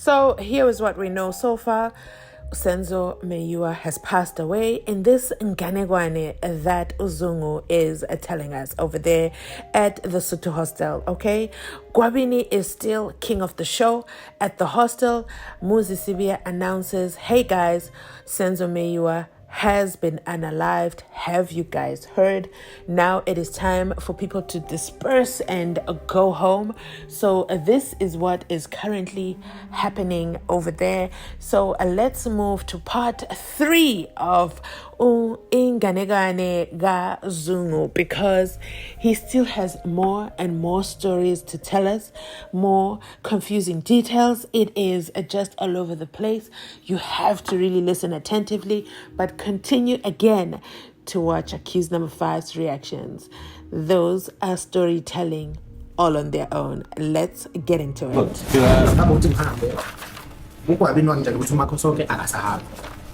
So here is what we know so far. SENZO MEYIWA has passed away in this Nganegwane that Zungu is telling us over there at the SITHOLE hostel, okay? Gwabini is still king of the show. At the hostel, Mzansi announces, hey guys, SENZO MEYIWA has been unalived. Have you guys heard? Now it is time for people to disperse and go home. So this is what is currently happening over there. So let's move to part 3 of Inganegane ga Zungu, because he still has more and more stories to tell us, more confusing details. It is just all over the place. You have to really listen attentively, but continue again to watch accused number 5's reactions. Those are storytelling all on their own. Let's get into it.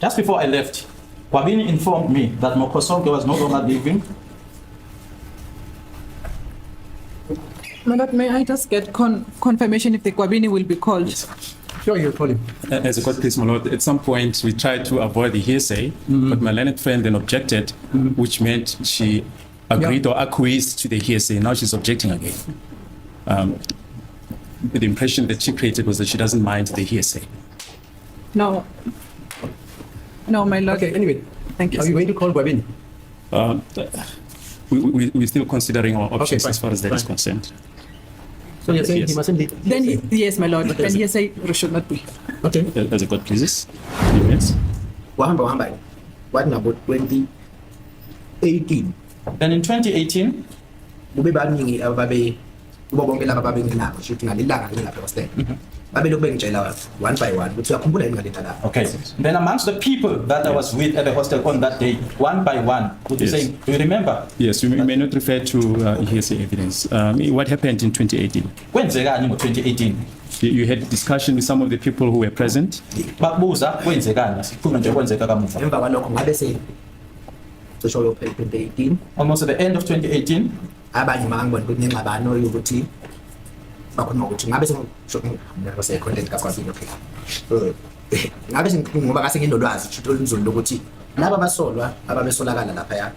Just before I left, Gwabini informed me that Mokosonke was no longer living. Malot, may I just get confirmation if the Gwabini will be called? Sure, you'll call him. As a court case, my lord, at some point we tried to avoid the hearsay, but my learned friend then objected, which meant she agreed or acquiesced to the hearsay. Now she's objecting again. The impression that she created was that she doesn't mind the hearsay. No. No, my lord. Okay, anyway. Thank you. Are you going to call Gwabini? We're still considering our options fine. as far as that is concerned. So you're saying Yes. he mustn't leave? Then, yes, my lord. Then he say should not be. Okay. As a court pleases. Yes. What about 2018? Then in 2018, Ube baningi ababe kubo bonke laba babenginabo shothi ngalilanga ngilapha hostel. Babe lokhu bengitshela one by one ukuthi uyakhumbula yini ngaleta la. okay. Then amongst the people that I was with at the hostel on that day, one by one, would you Yes. say, do you remember? Yes, you may not refer to hearsay evidence. What happened in 2018? Kwenzekani ngo 2018? You had discussion with some of the people who were present. Bakubuza kwenzekani? Sikhuluma nje kwenzeka kamuva. Emva kwalokho ngabe cisho yo 2018 Almost at the end of 2018, abanye mangibona ukuthi nengxabano yokuthi bakhuluma ukuthi ngabe ngase content kakwabili okay. Ngabe ngoba kase nginolwazi ukuthi olunzulu lokuthi laba basolwa ababesolakala lapha ya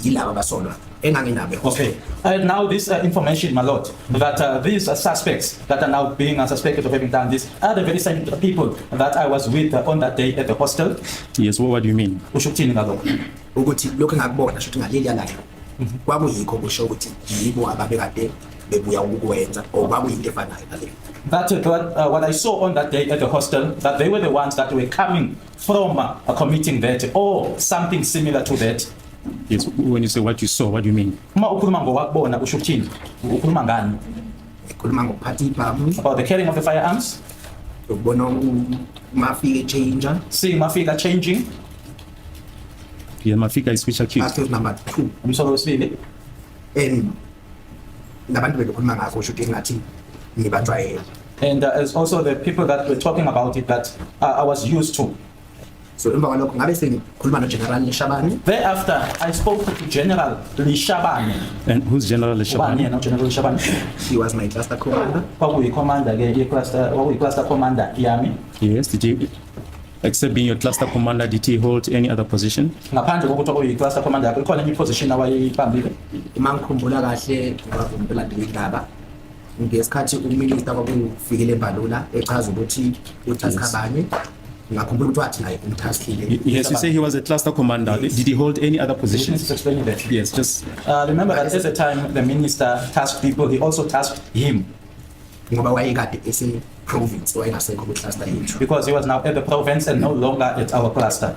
yilaba basolwa enganginabo. okay. Now this information, my lord, that these suspects that are now being suspected of having done this are the very same people that I was with on that day at the hostel. Yes, what do you mean? Usho ukuthini ngalokho? Ukuthi lokho engakubona shothi ngaleli yalana kwakuyikho kusho ukuthi yibo ababekade bebuya ukwenza okwakuyinto efanayo nale. That what I saw on that day at the hostel, that they were the ones that were coming from committing that or something similar to that. Yes, when you say what you saw, what do you mean? Uma ukhuluma ngowakubona usho ukuthini? Ukhuluma ngani? Khuluma ngokuphatha ibhamu About the carrying of the firearms, ukubona mafike change seeing Mafika changing. Yeah, Mafika is which accused. accused number 2 Umsolo wesibili. and nabantu bekhuluma ngakho shothi ngathi ngibajwayele. And as also the people that were talking about it that I was used to. So emva kwalokho ngabe sengikhuluma no General Leshabane. Thereafter, I spoke to General Leshabane. And who's General Leshabane? Ubani yena General Leshabane? He was my cluster commander. Commander ke cluster commander yami. Yes, did he, except being your cluster commander, did he hold any other position? Ngaphandle kokuthi cluster commander yakho ikhona enye position awayibambile. Mangikhumbula kahle ngavumbela indaba ngesikhathi uminister kwakufikile eMbalula echaza ukuthi utask abanye ngakhumbula ukuthi wathi naye umtaskile. Yes, you say he was a cluster commander. Yes. Did he hold any other position? Just explaining that. Yes, just remember that at the time the minister tasked people, he also tasked him. Ngoba wayekade ese province wayengasekho ku cluster yethu. Because he was now at the province and no longer at our cluster.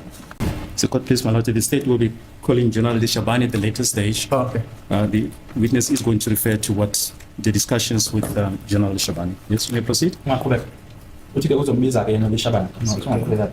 so court please, my lord, the state will be calling General Leshabane at the later stage. Okay. The witness is going to refer to what the discussions with General Leshabane. Yes, may I proceed? Ngaqhubeka. Uthi ke uzombiza ke yena Leshabane. Ngaqhubeka.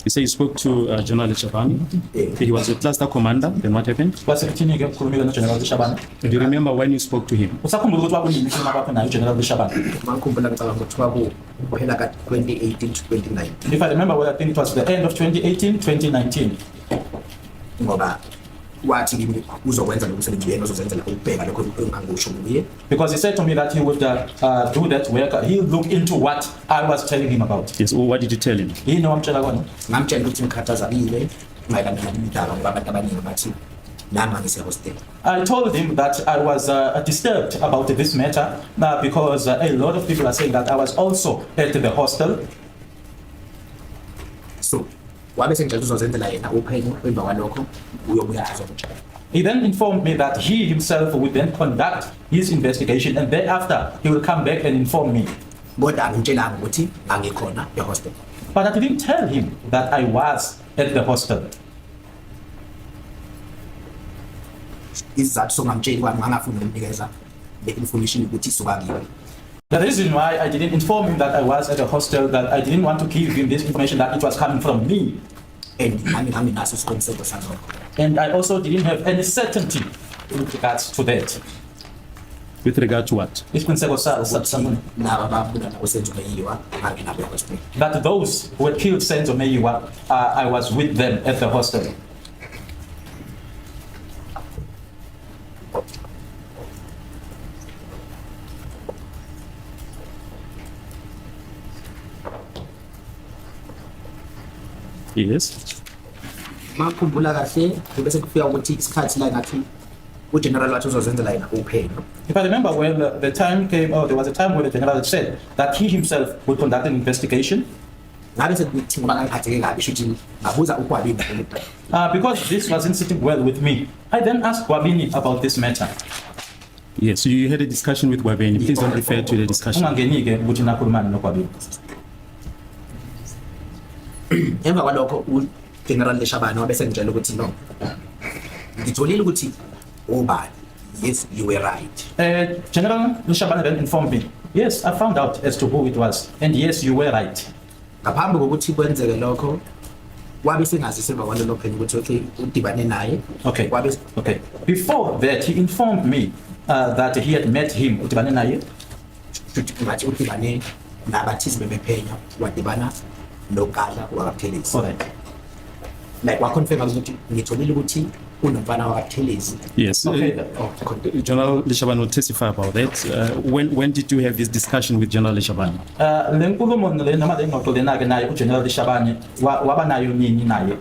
You say you spoke to General Leshabane. He was your cluster commander. Then what happened? Wasekuthini ke ukukhulumela no General Leshabane? Do you remember when you spoke to him? Usakhumbula ukuthi wakunini ukukhuluma kwakho naye General Leshabane? Mangikhumbula ngicabanga ukuthi kwakuphela ka 2018 to 2019 If I remember well, I think it was the end of 2018, 2019. ngoba wathi kimi uzokwenza lo msebenzi yena uzozenzela ukubheka lokho engangisho kuye. Because he said to me that he would do that work. He'll look into what I was telling him about. Yes. What did you tell him? You know, ngamtshela ukuthi ngikhathazekile mayelana nalomdaba ngoba abantu abaningi bathi nami ngise-hostel. I told him that I was disturbed about this matter because a lot of people are saying that I was also at the hostel. So wabe sengitshela uzozenzela yena uphenyo emva kwalokho uyobuya azongitshela. He then informed me that he himself would then conduct his investigation and thereafter he will come back and inform me. Kodwa angitshelanga ukuthi angikhona e-hostel. But I didn't tell him that I was at the hostel. Isizathu songamtsheli kwami ngangafuni ukunikeza le-information ukuthi isuka kimi. The reason why I didn't inform him that I was at the hostel, that I didn't want to give him this information that it was coming from me. And I also didn't have any certainty with regards to that. With regard to what? That those who had killed SENZO MEYIWA, I was with them at the hostel. Yes. Makhumbula kahle bese kufika ukuthi isikhathi la ngathi ugeneral wathi uzozenzela yena uphenyo. If I remember well, the time came, there was a time where the general said that he himself would conduct an investigation. Ngabe sekuthi ngoba ngiphatheke kabi shuthi ngabuza uGwabini. Because this wasn't sitting well with me, I then asked Gwabini about this matter. Yes, so you had a discussion with Gwabini. Please don't refer to the discussion. Ungangenike ukuthi nakhulumani noGwabini. Emva kwalokho uGeneral Leshabane wabe sengitshela ukuthi no. Ngitholile ukuthi ubani. Yes, you were right. General Leshabane then informed me. Yes, I found out as to who it was. And yes, you were right. Ngaphambi kokuthi kwenzeke lokho wabe sengazise emva kwalelo phenyo ukuthi okay udibane naye. Okay. Okay. Before that, he informed me that he had met him. Udibane naye. Ngathi udibane nabathizi bebephenya wadibana nogala wakaphelezi. Alright. Like wakonfirm ukuthi ngitholile ukuthi unomfana wakaphelezi. Yes. Okay. General Leshabane will testify about that. When did you have this discussion with General Leshabane? Le nkulumo le noma le ngxoxo lena ke naye uGeneral Leshabane waba nayo nini naye?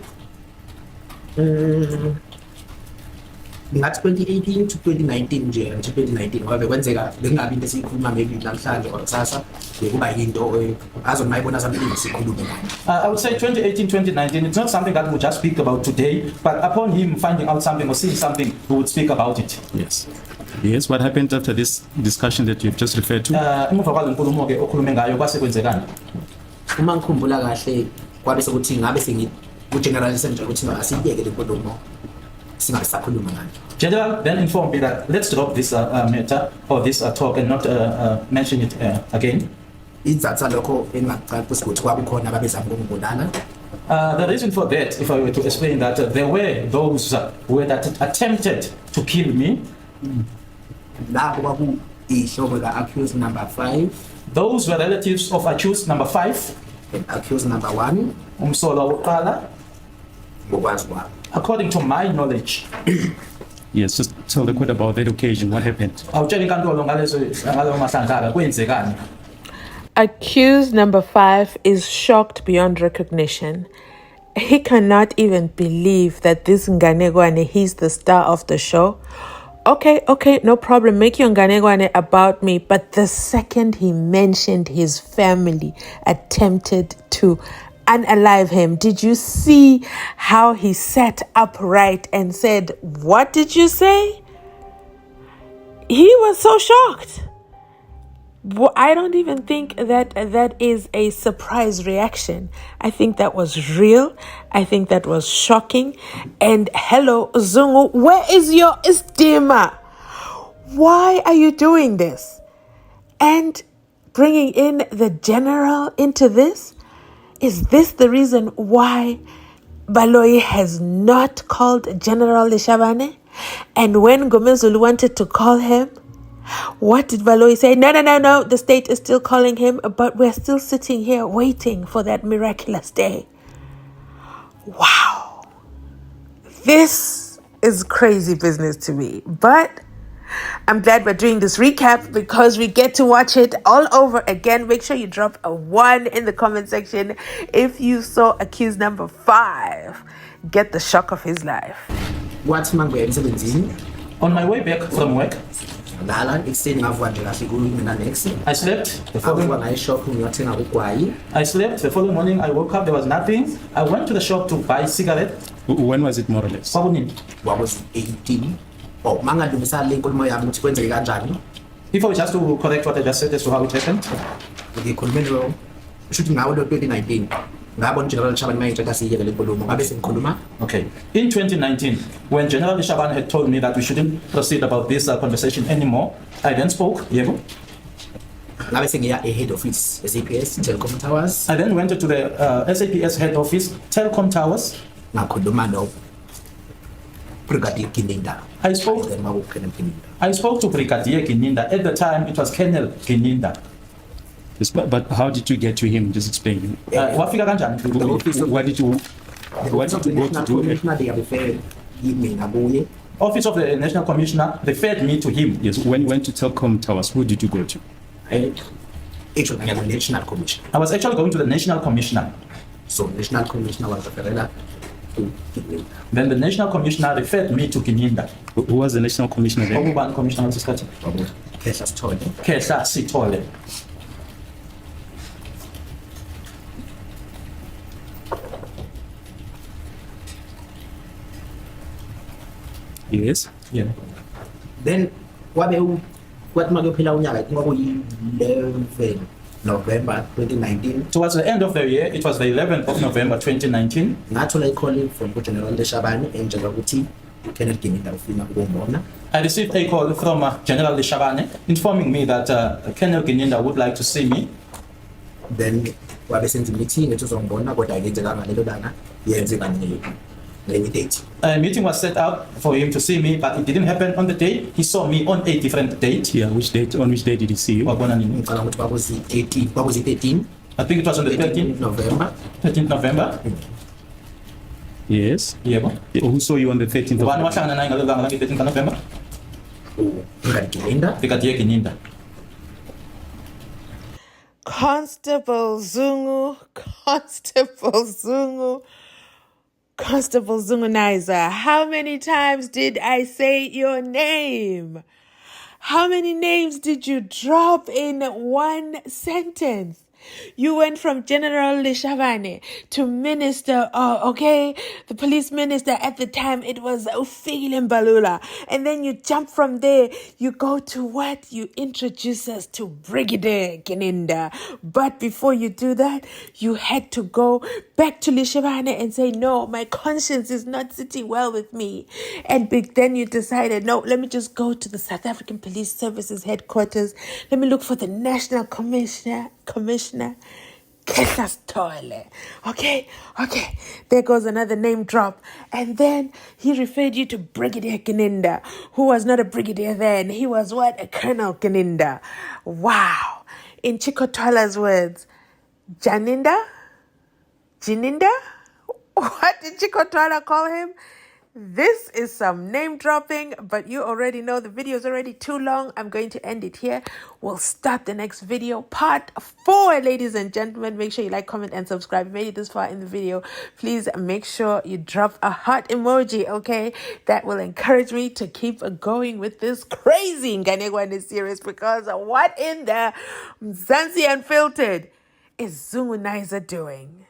Ngathi 2018 to 2019 nje until 2019 wabe kwenzeka bengabi into esikhuluma maybe namhlanje or kusasa bekuba into azonayibona something sikhulume ngayo. I would say 2018, 2019, it's not something that we just speak about today, but upon him finding out something or seeing something, we would speak about it. Yes. Yes, what happened after this discussion that you've just referred to? Emuva kwale nkulumo ke okhulume ngayo kwase kwenzekani? Uma ngikhumbula kahle kwabe sokuthi ngabe sengi uGeneral Sentral ukuthi asiyeke le nkulumo singasakhuluma ngayo. General then informed me that let's drop this matter or this talk and not mention it again. Izathu lokho engaqaqisa ukuthi kwakukhona ababezama ukungibulala. The reason for that, if I were to explain that, there were those who had attempted to kill me. Lapho kwaku ihlobo la accused number 5. Those were relatives of accused number 5. And accused number 1. Umsolwa wokuqala. Ngokwazi kwami. According to my knowledge. Yes, just tell the court about that occasion. What happened? Accused number 5 is shocked beyond recognition. He cannot even believe that this Nganegwane, he's the star of the show. Okay, no problem. Make your Nganegwane about me. But the second he mentioned his family attempted to unalive him, did you see how he sat upright and said, "What did you say?" He was so shocked. I don't even think that is a surprise reaction. I think that was real. I think that was shocking. And hello, Zungu, where is your estima? Why are you doing this? And bringing in the general into this? Is this the reason why Baloyi has not called General Leshabane? And when Gomezulu wanted to call him, what did Baloyi say? No, the state is still calling him, but we're still sitting here waiting for that miraculous day. Wow. This is crazy business to me. But I'm glad we're doing this recap because we get to watch it all over again. Make sure you drop a 1 in the comment section if you saw accused number 5 get the shock of his life. Kwathi mangibuya emsebenzini On my way back from work, lala ekuseni ngavuka nje kahle kumina next I slept. The avuka following, ngaye shop ngiyothenga ugwayi I slept. The following morning, I woke up. There was nothing. I went to the shop to buy cigarette. When was it more or less? Kwakunini? wakuzi 18 oh mangadlulisa le nkulumo yami ukuthi kwenzeke kanjani If I was just to correct what I just said as to how it happened, ngikhulume lo shuthi ngawo lo 2019 ngabona General Leshabane mayithatha siyeke le nkulumo ngabe sengikhuluma okay. In 2019, when General Leshabane had told me that we shouldn't proceed about this conversation anymore, I then spoke. Yebo. ngabe sengiya head office SAPS Telecom Towers I then went to the SAPS head office, Telkom Towers. ngakhuluma no Brigadier Gininda I spoke. then makukhona Gininda I spoke to Brigadier Gininda. At the time, it was Colonel Gininda. Yes, but how did you get to him? Just explain. Wafika kanjani? What did you go to do? Commissioner they referred me ngabuye Office of the National Commissioner referred me to him. Yes, when you went to Telkom Towers, who did you go to? actually ngaya National Commissioner I was actually going to the National Commissioner. so National Commissioner was referred to Gininda Then the National Commissioner referred me to Gininda. Who was the national commissioner there? Ubani Commissioner wesikhathi? KEHLA SITHOLE KEHLA SITHOLE. Yes. Yeah. then kwathi makuyophela unyaka kwakuyi 11 November 2019 Towards the end of the year, it was the 11th of November 2019. ngathola i-call from General Leshabane engitshela ukuthi Colonel Gininda ufuna ukungibona I received a call from General Leshabane informing me that Colonel Gininda would like to see me. then wabe senza i-meeting ethi uzongibona kodwa ayenzekanga lelo langa yenzeka ngenye date A meeting was set out for him to see me, but it didn't happen on the day. He saw me on a different date. Yeah, which date? On which day did he see you? Wabona nini? ngicala ukuthi kwakuzi-13 I think it was on the 13th November 13th November. Yes. Yebo. Who saw you on the 13th of Ubani November? wahlangana naye ngalelo langa lange 13th November? Gininda Brigadier Gininda. Constable Zungu, Constable Zungu, Constable Zungu. How many times did I say your name? How many names did you drop in one sentence? You went from General Leshabane to Minister, the police minister at the time, it was FIKILE MBALULA. And then you jump from there, you go to what? You introduce us to Brigadier Gininda. But before you do that, you had to go back to Leshabane and say, no, my conscience is not sitting well with me. And then you decided, no, let me just go to the South African Police Services headquarters. Let me look for the National Commissioner, KEHLA SITHOLE. Okay. There goes another name drop. And then he referred you to Brigadier Gininda, who was not a brigadier then. He was what? A Colonel Gininda. Wow. In Chikotola's words, Gininda? What did Chikotola call him? This is some name dropping, but you already know the video is already too long. I'm going to end it here. We'll start the next video, part 4, ladies and gentlemen. Make sure you like, comment, and subscribe. If you made it this far in the video, please make sure you drop a heart emoji, okay? That will encourage me to keep going with this crazy Nganegwane series, because what in the Mzansi Unfiltered is Zungu doing?